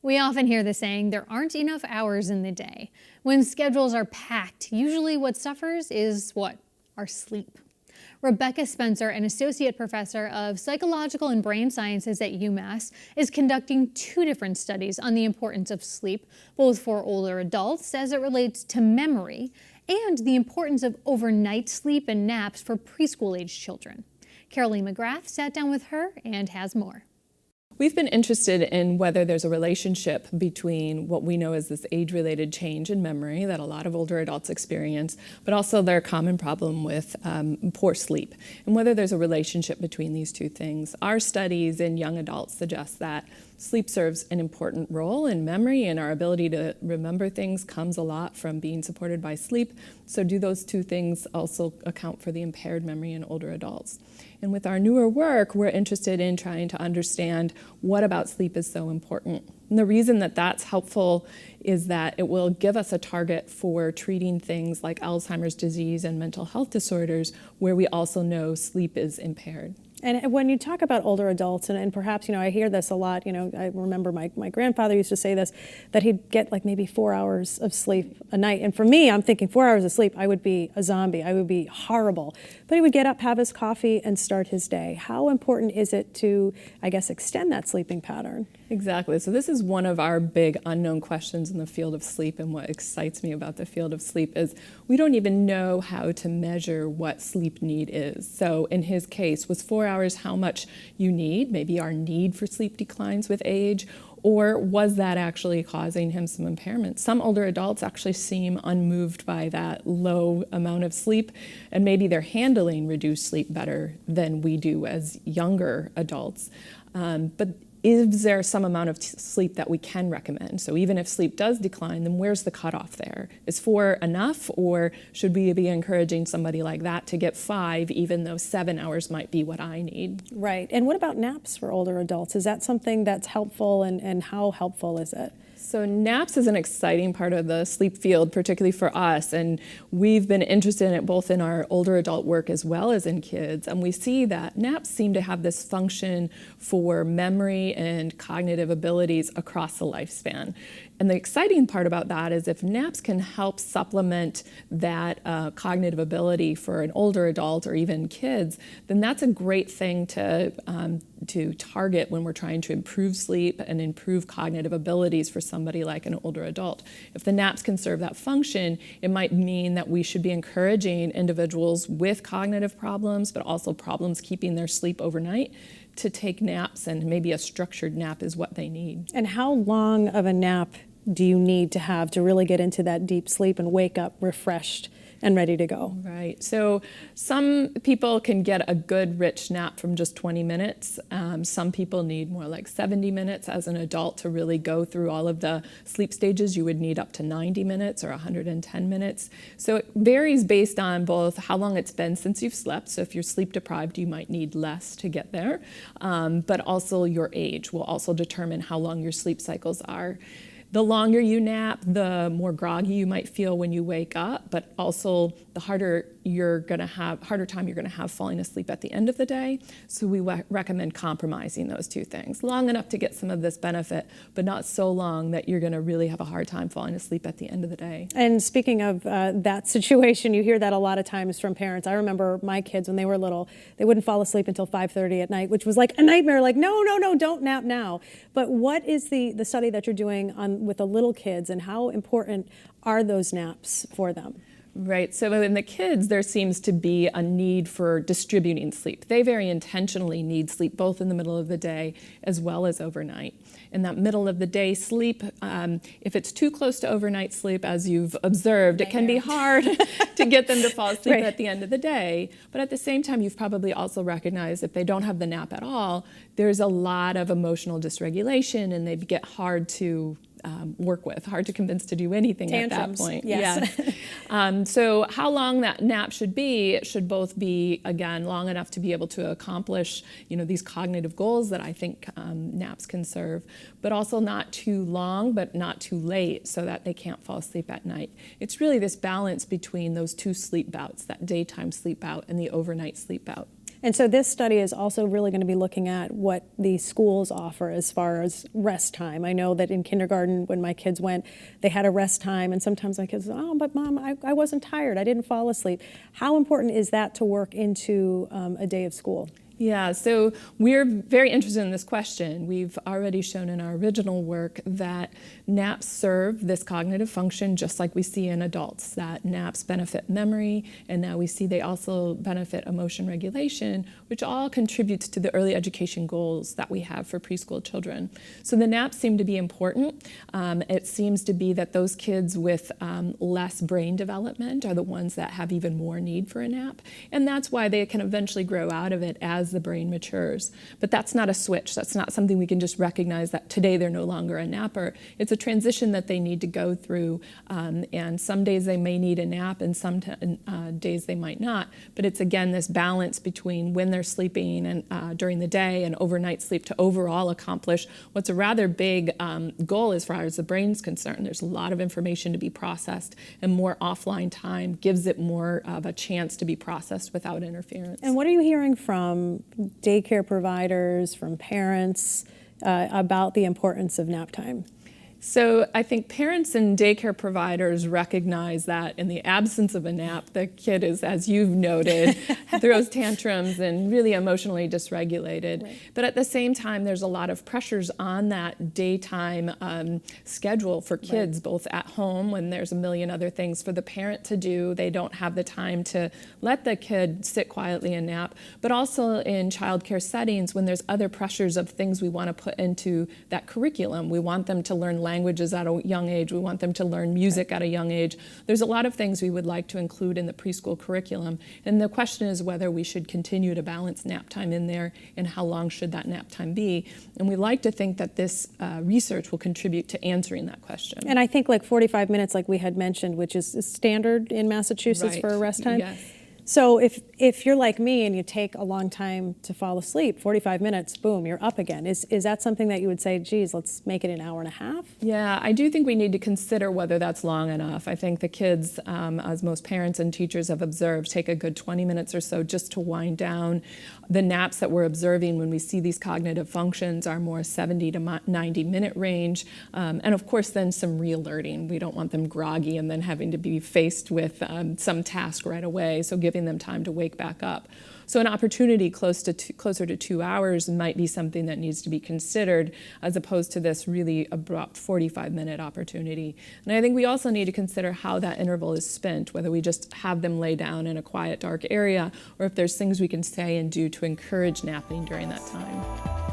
We often hear the saying, there aren't enough hours in the day. When schedules are packed, usually what suffers is what? Our sleep. Rebecca Spencer, an associate professor of psychological and brain sciences at Umass, is conducting two different studies on the importance of sleep, both for older adults as it relates to memory, and the importance of overnight sleep and naps for preschool-age children. Carolee McGrath sat down with her and has more. We've been interested in whether there's a relationship between what we know as this age-related change in memory that a lot of older adults experience, but also their common problem with poor sleep, and whether there's a relationship between these two things. Our studies in young adults suggest that sleep serves an important role in memory, and our ability to remember things comes a lot from being supported by sleep. So do those two things also account for the impaired memory in older adults? And with our newer work, we're interested in trying to understand what about sleep is so important. And the reason that that's helpful is that it will give us a target for treating things like Alzheimer's disease and mental health disorders, where we also know sleep is impaired. And when you talk about older adults, and perhaps, I hear this a lot, I remember my grandfather used to say this, that he'd get like maybe 4 hours of sleep a night. And for me, I'm thinking 4 hours of sleep, I would be a zombie. I would be horrible. But he would get up, have his coffee, and start his day. How important is it to, I guess, extend that sleeping pattern? Exactly. So this is one of our big unknown questions in the field of sleep, and what excites me about the field of sleep is we don't even know how to measure what sleep need is. So in his case, was 4 hours how much you need? Maybe our need for sleep declines with age, or was that actually causing him some impairment? Some older adults actually seem unmoved by that low amount of sleep, and maybe they're handling reduced sleep better than we do as younger adults. But is there some amount of sleep that we can recommend? So even if sleep does decline, then where's the cutoff there? Is 4 enough, or should we be encouraging somebody like that to get 5, even though 7 hours might be what I need? Right. And what about naps for older adults? Is that something that's helpful, and how helpful is it? So naps is an exciting part of the sleep field, particularly for us, and we've been interested in it both in our older adult work as well as in kids, and we see that naps seem to have this function for memory and cognitive abilities across the lifespan. And the exciting part about that is if naps can help supplement that cognitive ability for an older adult or even kids, then that's a great thing to target when we're trying to improve sleep and improve cognitive abilities for somebody like an older adult. If the naps can serve that function, it might mean that we should be encouraging individuals with cognitive problems, but also problems keeping their sleep overnight, to take naps, and maybe a structured nap is what they need. And how long of a nap do you need to have to really get into that deep sleep and wake up refreshed and ready to go? Right. So some people can get a good rich nap from just 20 minutes. Some people need more like 70 minutes as an adult to really go through all of the sleep stages. You would need up to 90 minutes or 110 minutes. So it varies based on both how long it's been since you've slept. So if you're sleep deprived, you might need less to get there. But also your age will also determine how long your sleep cycles are. The longer you nap, the more groggy you might feel when you wake up, but also the harder time you're going to have falling asleep at the end of the day. So we recommend compromising those two things. Long enough to get some of this benefit, but not so long that you're going to really have a hard time falling asleep at the end of the day. And speaking of that situation, you hear that a lot of times from parents. I remember my kids when they were little, they wouldn't fall asleep until 5:30 at night, which was like a nightmare. Like, no, don't nap now. But what is the study that you're doing with the little kids, and how important are those naps for them? Right. So in the kids, there seems to be a need for distributing sleep. They very intentionally need sleep both in the middle of the day as well as overnight. And that middle of the day sleep, if it's too close to overnight sleep, as you've observed, it can be hard to get them to fall asleep at the end of the day. But at the same time, you've probably also recognized if they don't have the nap at all, there's a lot of emotional dysregulation, and they get hard to work with, hard to convince to do anything Tantrums, at that point. yes. So how long that nap should be, it should both be, again, long enough to be able to accomplish, these cognitive goals that I think naps can serve, but also not too long, but not too late, so that they can't fall asleep at night. It's really this balance between those two sleep bouts, that daytime sleep bout and the overnight sleep bout. And so this study is also really going to be looking at what the schools offer as far as rest time. I know that in kindergarten, when my kids went, they had a rest time, and sometimes my kids, oh, but Mom, I wasn't tired, I didn't fall asleep. How important is that to work into a day of school? Yeah, so we're very interested in this question. We've already shown in our original work that naps serve this cognitive function just like we see in adults, that naps benefit memory, and now we see they also benefit emotion regulation, which all contributes to the early education goals that we have for preschool children. So the naps seem to be important. It seems to be that those kids with less brain development are the ones that have even more need for a nap, and that's why they can eventually grow out of it as the brain matures. But that's not a switch. That's not something we can just recognize that today they're no longer a napper. It's a transition that they need to go through, and some days they may need a nap and some days they might not. But it's again this balance between when they're sleeping and during the day and overnight sleep to overall accomplish what's a rather big goal as far as the brain's concerned. There's a lot of information to be processed, and more offline time gives it more of a chance to be processed without interference. And what are you hearing from daycare providers, from parents about the importance of nap time? So I think parents and daycare providers recognize that in the absence of a nap, the kid is, as you've noted, throws tantrums and really emotionally dysregulated. Right. But at the same time, there's a lot of pressures on that daytime schedule for kids, right, both at home when there's a million other things for the parent to do. They don't have the time to let the kid sit quietly and nap, but also in childcare settings when there's other pressures of things we want to put into that curriculum. We want them to learn languages at a young age. We want them to learn music at a young age. There's a lot of things we would like to include in the preschool curriculum. And the question is whether we should continue to balance nap time in there and how long should that nap time be. And we like to think that this research will contribute to answering that question. And I think like 45 minutes, like we had mentioned, which is standard in Massachusetts, right, for a rest time. Yes. So if you're like me and you take a long time to fall asleep, 45 minutes, boom, you're up again. Is that something that you would say, geez, let's make it an hour and a half? Yeah, I do think we need to consider whether that's long enough. I think the kids, as most parents and teachers have observed, take a good 20 minutes or so just to wind down. The naps that we're observing when we see these cognitive functions are more 70 to 90-minute range. And of course, then some re-alerting. We don't want them groggy and then having to be faced with some task right away. So giving them time to wake back up. So an opportunity closer to 2 hours might be something that needs to be considered as opposed to this really abrupt 45-minute opportunity. And I think we also need to consider how that interval is spent, whether we just have them lay down in a quiet, dark area, or if there's things we can say and do to encourage napping during that time.